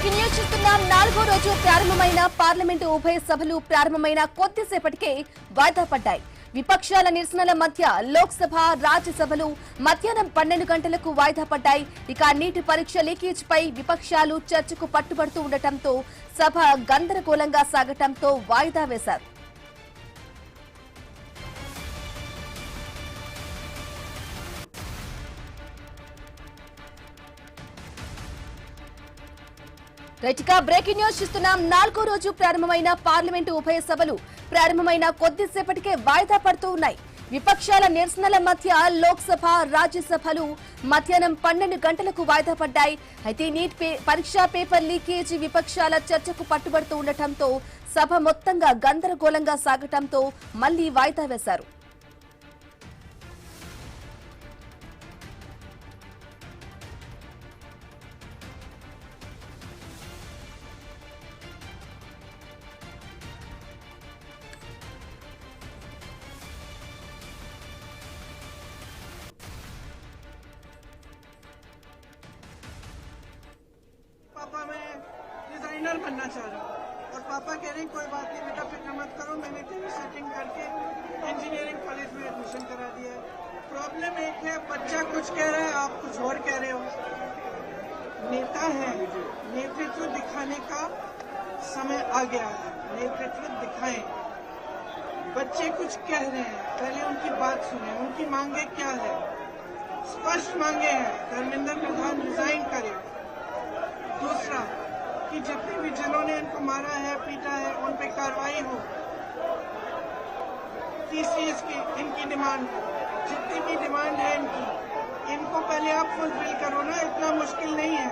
Breaking news చూస్తున్నాం. 4వ రోజు ప్రారంభమైన పార్లమెంటు ఉభయ సభలు ప్రారంభమైన కొద్దిసేపటికే వాయిదా పడ్డాయి. విపక్షాల నిరసనల మధ్య లోక్సభ, రాజ్యసభలు మధ్యాహ్నం 12 గంటలకు వాయిదా పడ్డాయి. ఇక నీటి పరీక్ష లీకేజ్ పై విపక్షాలు చర్చకు పట్టుబడుతూ ఉండటంతో సభ గందరగోళంగా సాగటంతో వాయిదా వేశారు. రైట్గా బ్రేకింగ్ న్యూస్ చూస్తున్నాం. 4వ రోజు ప్రారంభమైన పార్లమెంటు ఉభయ సభలు ప్రారంభమైన కొద్దిసేపటికే వాయిదా పడుతూ ఉన్నాయి. విపక్షాల నిరసనల మధ్య లోక్సభ, రాజ్యసభలు మధ్యాహ్నం 12 గంటలకు వాయిదా పడ్డాయి. అయితే నీట్ పరీక్షా పేపర్ లీకేజ్ విపక్షాల చర్చకు పట్టుబడుతూ ఉండటంతో సభ మొత్తంగా గందరగోళంగా సాగటంతో మళ్లీ వాయిదా వేశారు. पापा मैं डिजाइनर बनना चाह रहा हूँ और पापा कह रहे हैं कोई बात नहीं बेटा, फिक्र मत करो, मैंने तेरी सेटिंग करके इंजीनियरिंग कॉलेज में एडमिशन करा दिया है। प्रॉब्लम एक है, बच्चा कुछ कह रहा है, आप कुछ और कह रहे हो। नेता है, नेतृत्व दिखाने का समय आ गया है, नेतृत्व दिखाएं। बच्चे कुछ कह रहे हैं, पहले उनकी बात सुने, उनकी मांगे क्या है। स्पष्ट मांगे हैं, धर्मेंद्र प्रधान रिजाइन करे। दूसरा कि जितने भी जिन्होंने इनको मारा है, पीटा है, उन पे कार्रवाई हो। तीसरी इनकी डिमांड, जितनी भी डिमांड है इनको पहले आप फुलफिल करो ना, इतना मुश्किल नहीं है।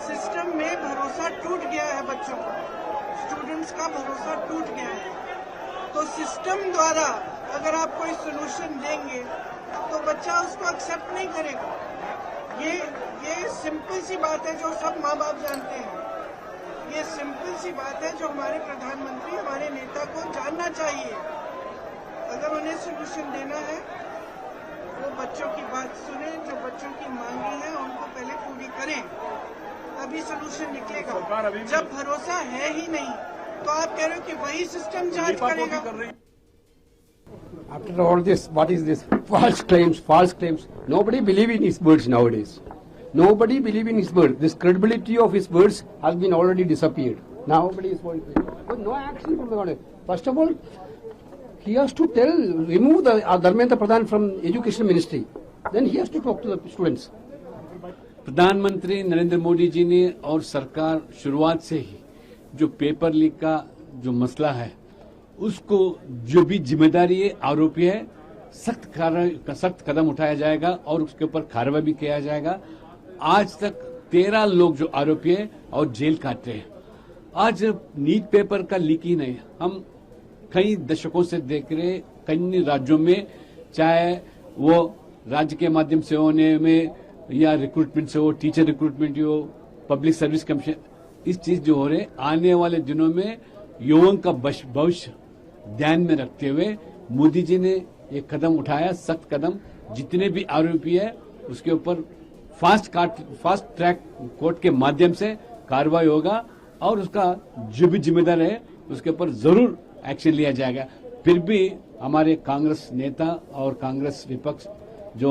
सिस्टम में भरोसा टूट गया है, बच्चों का, स्टूडेंट्स का भरोसा टूट गया है। तो सिस्टम द्वारा अगर आप कोई सोल्यूशन देंगे तो बच्चा उसको एक्सेप्ट नहीं करेगा। ये सिंपल सी बात है जो सब माँ बाप जानते हैं। ये सिंपल सी बात है जो हमारे प्रधानमंत्री, हमारे नेता को जानना चाहिए। अगर उन्हें सोल्यूशन देना है वो बच्चों की बात सुने, जो बच्चों की मांगे हैं उनको पहले पूरी करें, तभी सोल्यूशन निकलेगा। जब भरोसा है ही नहीं तो आप कह रहे हो कि वही सिस्टम जांच करेगा। After all this, what is this? False claims. Nobody believe in his words nowadays. Nobody believe in his words. This credibility of his words has been already disappeared. Nobody is going to. But no action from the government. First of all, he has to remove the Dharmendra Pradhan from Education Ministry. Then he has to talk to the students. प्रधानमंत्री नरेंद्र मोदी जी ने और सरकार शुरुआत से ही जो paper leak का जो मसला है उसको जो भी जिम्मेदारी है, आरोपी है, सख्त कदम उठाया जाएगा और उसके ऊपर कार्रवाई भी किया जाएगा। आज तक 13 लोग जो आरोपी है और जेल काटे हैं। आज नीट पेपर का लीक ही नहीं, हम कई दशकों से देख रहे, कई राज्यों में चाहे वो राज्य के माध्यम से होने में या रिक्रूटमेंट से हो, टीचर रिक्रूटमेंट हो, पब्लिक सर्विस कमीशन, इस चीज जो हो रहे, आने वाले दिनों में युवाओं का भविष्य ध्यान में रखते हुए मोदी जी ने ये कदम उठाया, सख्त कदम। जितने भी आरोपी है उसके ऊपर फास्ट ट्रैक कोर्ट के माध्यम से कार्रवाई होगा और उसका जो भी जिम्मेदार है उसके ऊपर जरूर एक्शन लिया जाएगा। फिर भी हमारे कांग्रेस नेता और कांग्रेस विपक्ष जो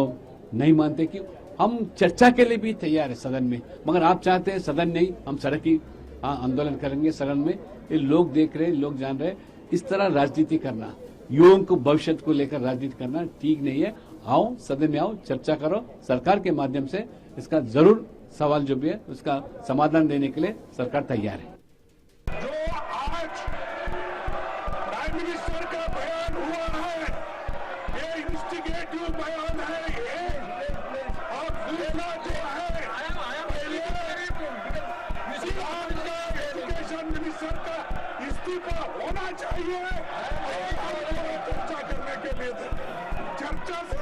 नहीं मानते कि हम चर्चा के लिए भी तैयार है सदन में, मगर आप चाहते हैं सदन नहीं, हम सड़क की आंदोलन करेंगे सदन में। ये लोग देख रहे, लोग जान रहे, इस तरह राजनीति करना, युवाओं को भविष्य को लेकर राजनीति करना ठीक नहीं है। आओ सदन में आओ, चर्चा करो, सरकार के माध्यम से इसका जरूर सवाल जो भी है उसका समाधान देने के लिए सरकार तैयार है। जो आज प्राइम मिनिस्टर का बयान हुआ है, ये इंस्टिगेटिव बयान है, ये और लेना जो है एजुकेशन मिनिस्टर का इस्तीफा होना चाहिए। चर्चा करने के लिए चर्चा से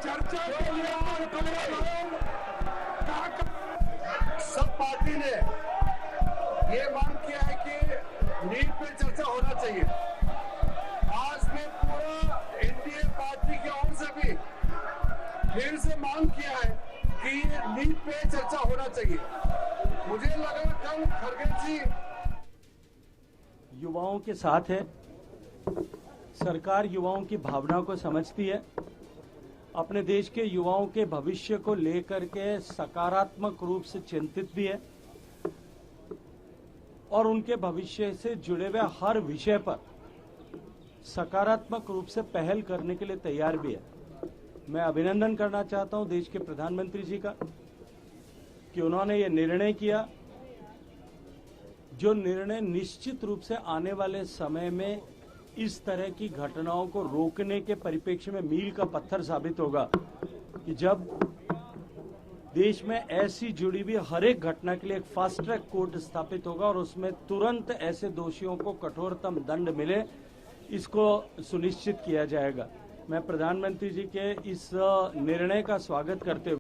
चर्चा सब पार्टी ने ये मांग किया है कि नीट पे चर्चा होना चाहिए। आज में पूरा एनडीए पार्टी की ओर से भी फिर से मांग किया है कि नीट पे चर्चा होना चाहिए। मुझे युवाओं के साथ है। सरकार युवाओं की भावना को समझती है। अपने देश के युवाओं के भविष्य को लेकर के सकारात्मक रूप से चिंतित भी है और उनके भविष्य से जुड़े हुए हर विषय पर सकारात्मक रूप से पहल करने के लिए तैयार भी है। मैं अभिनंदन करना चाहता हूं देश के प्रधानमंत्री जी का कि उन्होंने ये निर्णय किया, जो निर्णय निश्चित रूप से आने वाले समय में इस तरह की घटनाओं को रोकने के परिप्रेक्ष्य में मील का पत्थर साबित होगा कि जब देश में ऐसी जुड़ी हुई हर एक घटना के लिए एक फास्ट ट्रैक कोर्ट स्थापित होगा और उसमें तुरंत ऐसे दोषियों को कठोरतम दंड मिले, इसको सुनिश्चित किया जाएगा। मैं प्रधानमंत्री जी के इस निर्णय का स्वागत करते हुए